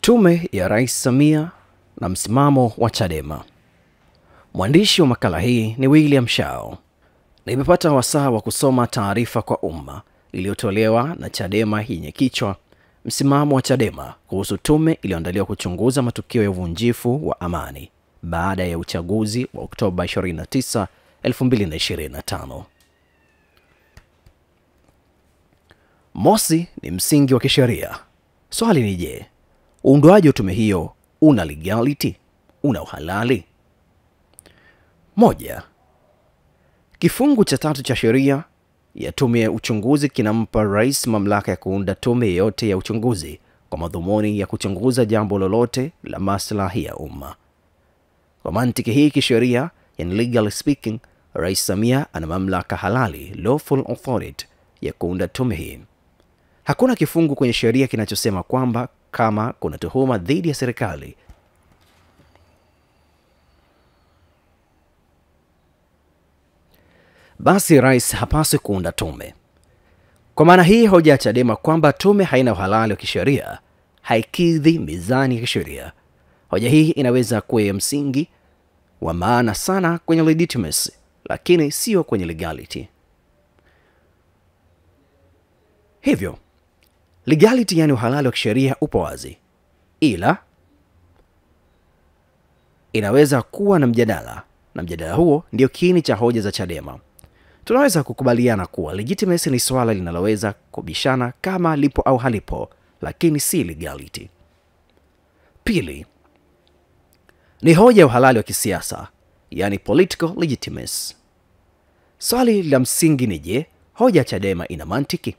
Tume ya Rais Samia na msimamo wa Chadema. Mwandishi wa makala hii ni William Shao. Nimepata wasaa wa kusoma taarifa kwa umma iliyotolewa na Chadema yenye kichwa msimamo wa Chadema kuhusu tume iliyoandaliwa kuchunguza matukio ya uvunjifu wa amani baada ya uchaguzi wa Oktoba 29, 2025. Mosi ni msingi wa kisheria. Swali ni je, uundwaji wa tume hiyo una legality? Una uhalali? Moja, kifungu cha 3 cha sheria ya tume ya uchunguzi kinampa rais mamlaka ya kuunda tume yote ya uchunguzi kwa madhumuni ya kuchunguza jambo lolote la maslahi ya umma. Kwa mantiki hii kisheria, yani legally speaking, Rais Samia ana mamlaka halali, lawful authority, ya kuunda tume hii. Hakuna kifungu kwenye sheria kinachosema kwamba kama kuna tuhuma dhidi ya serikali basi rais hapaswi kuunda tume. Kwa maana hii, hoja ya Chadema kwamba tume haina uhalali wa kisheria haikidhi mizani ya kisheria. Hoja hii inaweza kuwa ya msingi wa maana sana kwenye legitimacy, lakini sio kwenye legality. Hivyo, legality, yani uhalali wa kisheria, upo wazi, ila inaweza kuwa na mjadala, na mjadala huo ndio kiini cha hoja za Chadema. Tunaweza kukubaliana kuwa legitimacy ni swala linaloweza kubishana kama lipo au halipo, lakini si legality. Pili, ni hoja ya uhalali wa kisiasa, yani political legitimacy. Swali la msingi ni je, hoja ya Chadema ina mantiki?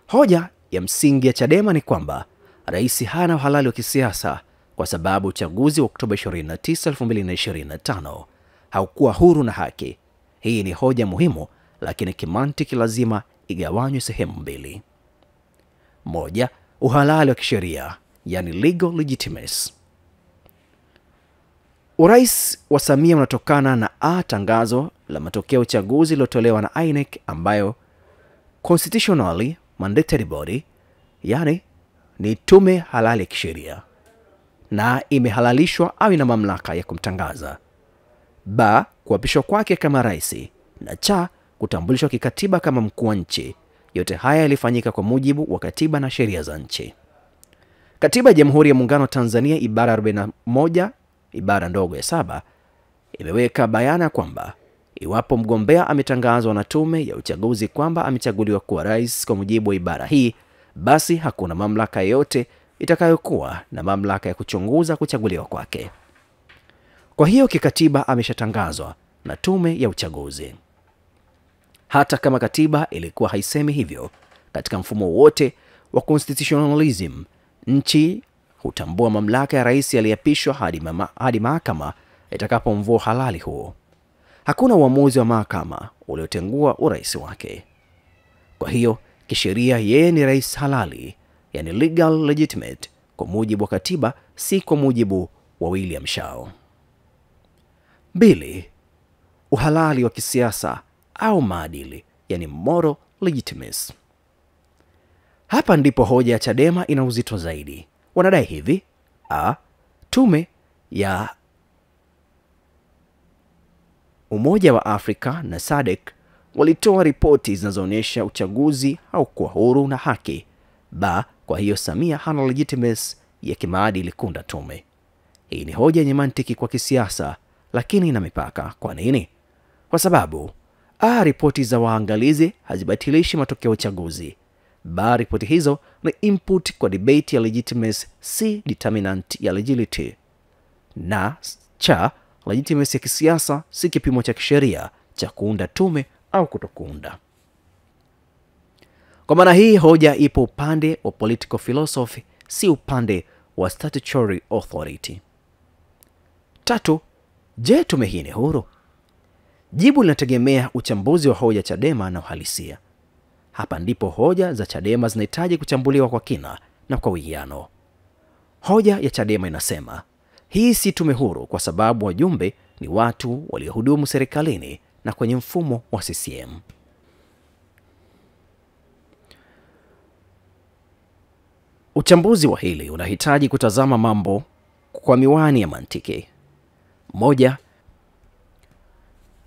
Hoja ya msingi ya Chadema ni kwamba rais hana uhalali wa kisiasa kwa sababu uchaguzi wa Oktoba 29, 2025 haukuwa huru na haki. Hii ni hoja muhimu, lakini kimantiki lazima igawanywe sehemu mbili. Moja, uhalali wa kisheria, yani legal legitimacy. Urais wa Samia unatokana na tangazo la matokeo ya uchaguzi lilotolewa na INEC, ambayo constitutionally mandatory body, yani ni tume halali ya kisheria, na imehalalishwa au ina mamlaka ya kumtangaza. Ba, kuapishwa kwake kama rais, na cha, kutambulishwa kikatiba kama mkuu wa nchi. Yote haya yalifanyika kwa mujibu wa katiba na sheria za nchi. Katiba ya Jamhuri ya Muungano wa Tanzania ibara 41 ibara ndogo ya 7 imeweka bayana kwamba iwapo mgombea ametangazwa na tume ya uchaguzi kwamba amechaguliwa kuwa rais kwa mujibu wa ibara hii, basi hakuna mamlaka yoyote itakayokuwa na mamlaka ya kuchunguza kuchaguliwa kwake. Kwa hiyo kikatiba ameshatangazwa na tume ya uchaguzi. Hata kama katiba ilikuwa haisemi hivyo, katika mfumo wote wa constitutionalism, nchi hutambua mamlaka ya rais aliyeapishwa hadi mahakama itakapomvua halali huo. Hakuna uamuzi wa mahakama uliotengua urais wake. Kwa hiyo kisheria yeye ni rais halali, yani legal legitimate, kwa mujibu wa katiba, si kwa mujibu wa William Shao. 2, uhalali wa kisiasa au maadili, yani moral legitimacy. Hapa ndipo hoja ya Chadema ina uzito zaidi. Wanadai hivi: tume ya Umoja wa Afrika na SADC walitoa ripoti zinazoonyesha uchaguzi haukuwa huru na haki. Kwa hiyo Samia hana legitimacy ya kimaadili kuunda tume. Hii ni hoja yenye mantiki kwa kisiasa, lakini ina mipaka. Kwa nini? Kwa sababu ripoti za waangalizi hazibatilishi matokeo ya uchaguzi. Ripoti hizo ni input kwa debate ya legitimacy, si determinant ya legality. Na cha, legitimacy ya kisiasa si kipimo cha kisheria cha kuunda tume au kutokuunda. Kwa maana hii hoja ipo upande wa political philosophy, si upande wa statutory authority. 3, je, tume hii ni huru? Jibu linategemea uchambuzi wa hoja Chadema na uhalisia. Hapa ndipo hoja za Chadema zinahitaji kuchambuliwa kwa kina na kwa uwiano. Hoja ya Chadema inasema hii si tume huru kwa sababu wajumbe ni watu waliohudumu serikalini na kwenye mfumo wa CCM. Uchambuzi wa hili unahitaji kutazama mambo kwa miwani ya mantiki.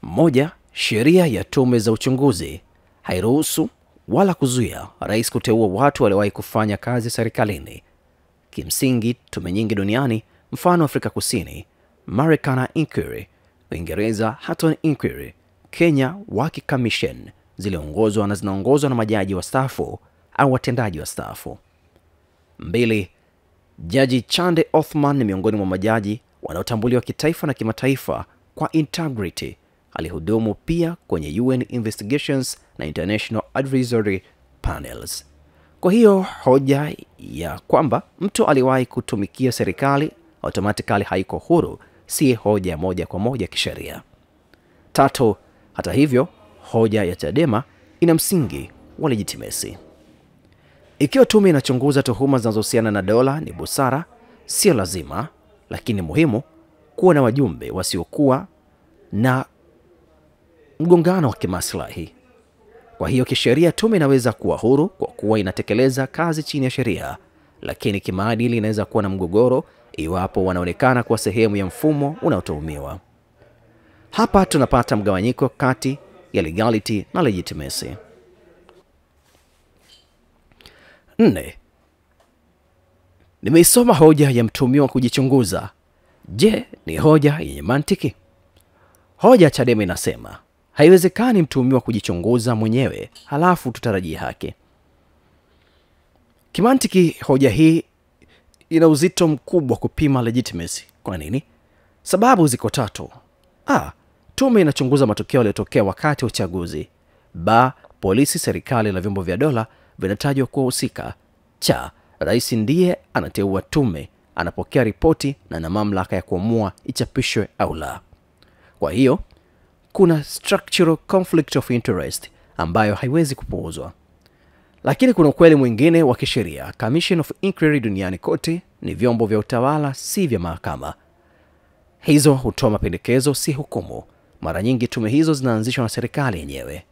Moja, sheria ya tume za uchunguzi hairuhusu wala kuzuia rais kuteua watu waliowahi kufanya kazi serikalini. Kimsingi, tume nyingi duniani, mfano Afrika Kusini, Marekani Inquiry, Uingereza Hutton Inquiry, Kenya Waki Commission, ziliongozwa na zinaongozwa na majaji wastaafu au watendaji wastaafu. 2. Jaji Chande Othman ni miongoni mwa majaji wanaotambuliwa kitaifa na kimataifa kwa integrity. Alihudumu pia kwenye UN Investigations na International Advisory Panels. Kwa hiyo hoja ya kwamba mtu aliwahi kutumikia serikali automatically haiko huru si hoja moja kwa moja kisheria. 3. Hata hivyo, hoja ya Chadema ina msingi wa legitimacy. Ikiwa tume inachunguza tuhuma zinazohusiana na dola, ni busara, sio lazima, lakini muhimu kuwa na wajumbe wasiokuwa na mgongano wa kimaslahi. Kwa hiyo kisheria tume inaweza kuwa huru kwa kuwa inatekeleza kazi chini ya sheria, lakini kimaadili inaweza kuwa na mgogoro iwapo wanaonekana kuwa sehemu ya mfumo unaotuhumiwa. Hapa tunapata mgawanyiko kati ya legality na legitimacy. 4. Nimeisoma hoja ya mtuhumiwa kujichunguza. Je, ni hoja yenye mantiki? Hoja ya Chadema inasema haiwezekani mtuhumiwa kujichunguza mwenyewe halafu tutarajie haki. Kimantiki, hoja hii ina uzito mkubwa kupima legitimacy. Kwa nini? Sababu ziko 3. Tume inachunguza matokeo yaliyotokea wakati wa uchaguzi. Polisi, serikali na vyombo vya dola vinatajwa kuwa husika. Rais ndiye anateua tume, anapokea ripoti na ana mamlaka ya kuamua ichapishwe au la. Kwa hiyo kuna structural conflict of interest ambayo haiwezi kupuuzwa. Lakini kuna ukweli mwingine wa kisheria. Commission of Inquiry duniani kote ni vyombo vya utawala, si vya mahakama. Hizo hutoa mapendekezo, si hukumu. Mara nyingi tume hizo zinaanzishwa na serikali yenyewe.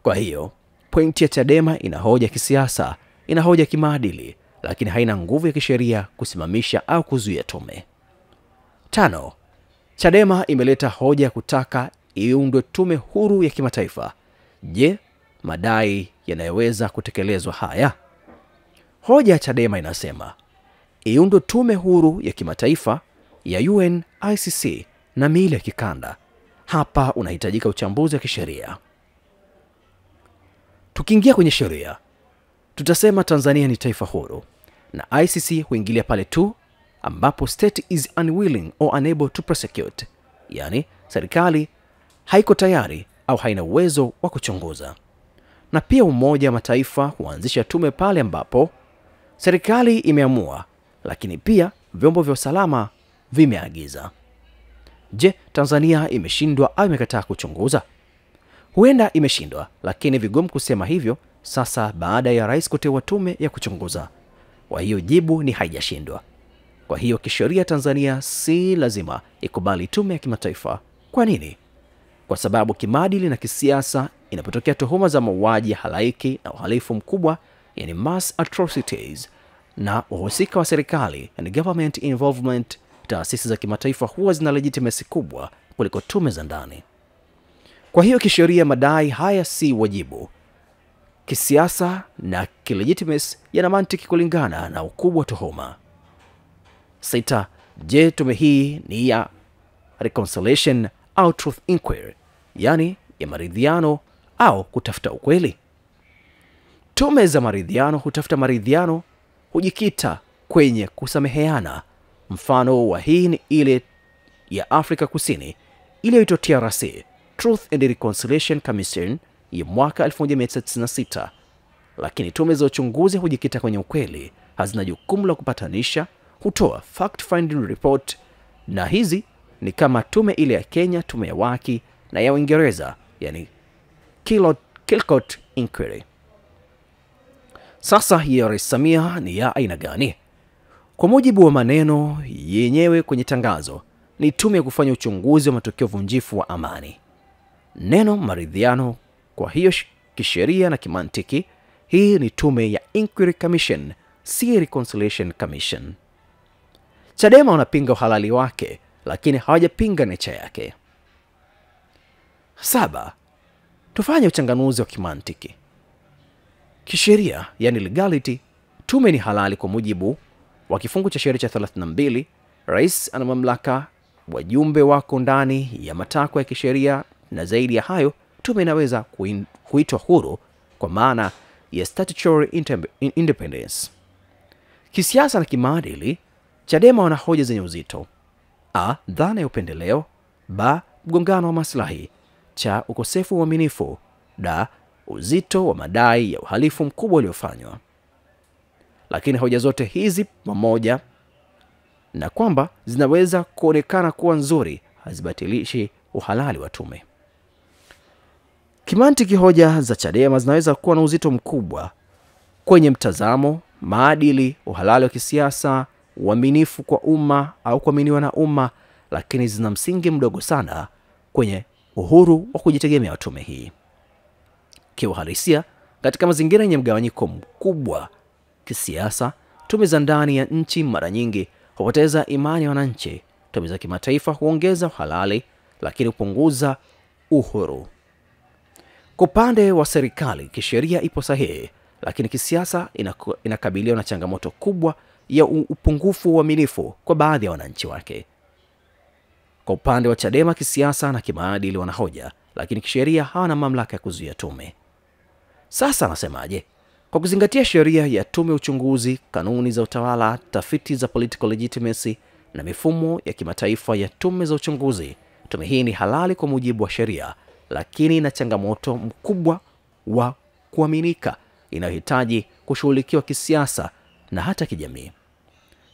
Kwa hiyo pointi ya Chadema ina hoja kisiasa, ina hoja kimaadili, lakini haina nguvu ya kisheria kusimamisha au kuzuia tume. 5. Chadema imeleta hoja ya kutaka iundwe tume huru ya kimataifa. Je, madai yanayoweza kutekelezwa haya? Hoja ya Chadema inasema iundwe tume huru ya kimataifa ya UN, ICC na miili ya kikanda. Hapa unahitajika uchambuzi wa kisheria. Tukiingia kwenye sheria, tutasema Tanzania ni taifa huru na ICC huingilia pale tu ambapo state is unwilling or unable to prosecute, yani serikali haiko tayari au haina uwezo wa kuchunguza. Na pia Umoja wa Mataifa huanzisha tume pale ambapo serikali imeamua, lakini pia vyombo vya usalama vimeagiza. Je, Tanzania imeshindwa au imekataa kuchunguza? Huenda imeshindwa, lakini vigumu kusema hivyo sasa baada ya rais kuteua tume ya kuchunguza. Kwa hiyo jibu ni haijashindwa. Kwa hiyo kisheria Tanzania si lazima ikubali tume ya kimataifa. Kwa nini? Kwa sababu kimaadili na kisiasa, inapotokea tuhuma za mauaji ya halaiki na uhalifu mkubwa, yani mass atrocities, na uhusika wa serikali, yani government involvement, taasisi za kimataifa huwa zina legitimacy kubwa kuliko tume za ndani. Kwa hiyo kisheria madai haya si wajibu. Kisiasa na kilegitimacy yana mantiki kulingana na ukubwa tuhuma. 6. Je, tume hii ni ya reconciliation au truth inquiry, yani ya maridhiano au kutafuta ukweli? Tume za maridhiano hutafuta maridhiano, hujikita kwenye kusameheana. Mfano wa hii ni ile ya Afrika Kusini iliyoitwa TRC, Truth and Reconciliation Commission, ya mwaka 1996. Lakini tume za uchunguzi hujikita kwenye ukweli, hazina jukumu la kupatanisha, hutoa fact finding report, na hizi ni kama tume ile ya Kenya, tume ya Waki, na ya Uingereza, yani Kilcourt Inquiry. Sasa hii ya Rais Samia ni ya aina gani? Kwa mujibu wa maneno yenyewe kwenye tangazo, ni tume ya kufanya uchunguzi wa matukio vunjifu wa amani. Neno maridhiano, kwa hiyo kisheria na kimantiki, hii ni tume ya Inquiry Commission, si Reconciliation Commission. Chadema wanapinga uhalali wake, lakini hawajapinga nature yake. 7. Tufanye uchanganuzi wa kimantiki. Kisheria, yani legality, tume ni halali kwa mujibu wa kifungu cha sheria cha 32. Rais ana mamlaka, wajumbe wako ndani ya matakwa ya kisheria, na zaidi ya hayo, tume inaweza kuitwa huru kwa maana ya statutory independence. Kisiasa na kimaadili, Chadema wana hoja zenye uzito. A. Dhana ya upendeleo. B. Mgongano wa maslahi. C. Ukosefu wa uaminifu. D. Uzito wa madai ya uhalifu mkubwa uliofanywa. Lakini hoja zote hizi pamoja na kwamba zinaweza kuonekana kuwa nzuri, hazibatilishi uhalali wa tume. Kimantiki, hoja za Chadema zinaweza kuwa na uzito mkubwa kwenye mtazamo, maadili, uhalali wa kisiasa, uaminifu kwa umma au kuaminiwa na umma, lakini zina msingi mdogo sana kwenye uhuru wa kujitegemea wa tume hii. Kiuhalisia, katika mazingira yenye mgawanyiko mkubwa kisiasa, tume za ndani ya nchi mara nyingi hupoteza imani ya wananchi. Tume za kimataifa huongeza uhalali, lakini hupunguza uhuru. Kwa upande wa serikali, kisheria ipo sahihi, lakini kisiasa inakabiliwa na changamoto kubwa ya upungufu wa uaminifu kwa baadhi ya wananchi wake. Kwa upande wa Chadema, kisiasa na kimaadili wanahoja, lakini kisheria hawana mamlaka ya kuzuia tume. Sasa anasemaje? Kwa kuzingatia sheria ya tume uchunguzi, kanuni za utawala, tafiti za political legitimacy na mifumo ya kimataifa ya tume za uchunguzi, tume hii ni halali kwa mujibu wa sheria, lakini ina changamoto mkubwa wa kuaminika inayohitaji kushughulikiwa kisiasa na hata kijamii.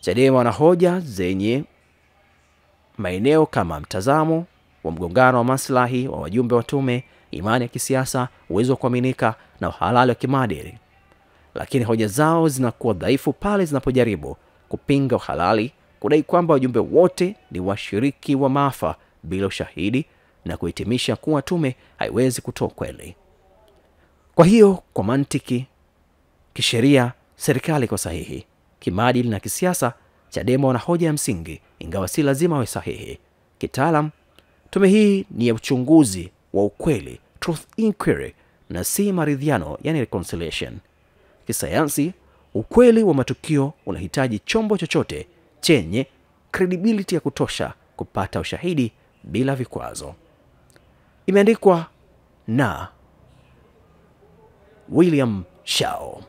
Chadema wana hoja zenye maeneo kama mtazamo wa mgongano wa maslahi wa wajumbe wa tume, imani ya kisiasa, uwezo wa kuaminika na uhalali wa kimaadili. Lakini hoja zao zinakuwa dhaifu pale zinapojaribu kupinga uhalali, kudai kwamba wajumbe wote ni washiriki wa maafa bila ushahidi, na kuhitimisha kuwa tume haiwezi kutoa kweli. Kwa hiyo, kwa mantiki, kisheria serikali kwa sahihi, kimaadili na kisiasa Chadema wana hoja ya msingi, ingawa si lazima wawe sahihi. Kitaalam, tume hii ni ya uchunguzi wa ukweli, truth inquiry, na si maridhiano, yani reconciliation. Kisayansi, ukweli wa matukio unahitaji chombo chochote chenye credibility ya kutosha kupata ushahidi bila vikwazo. Imeandikwa na William Shao.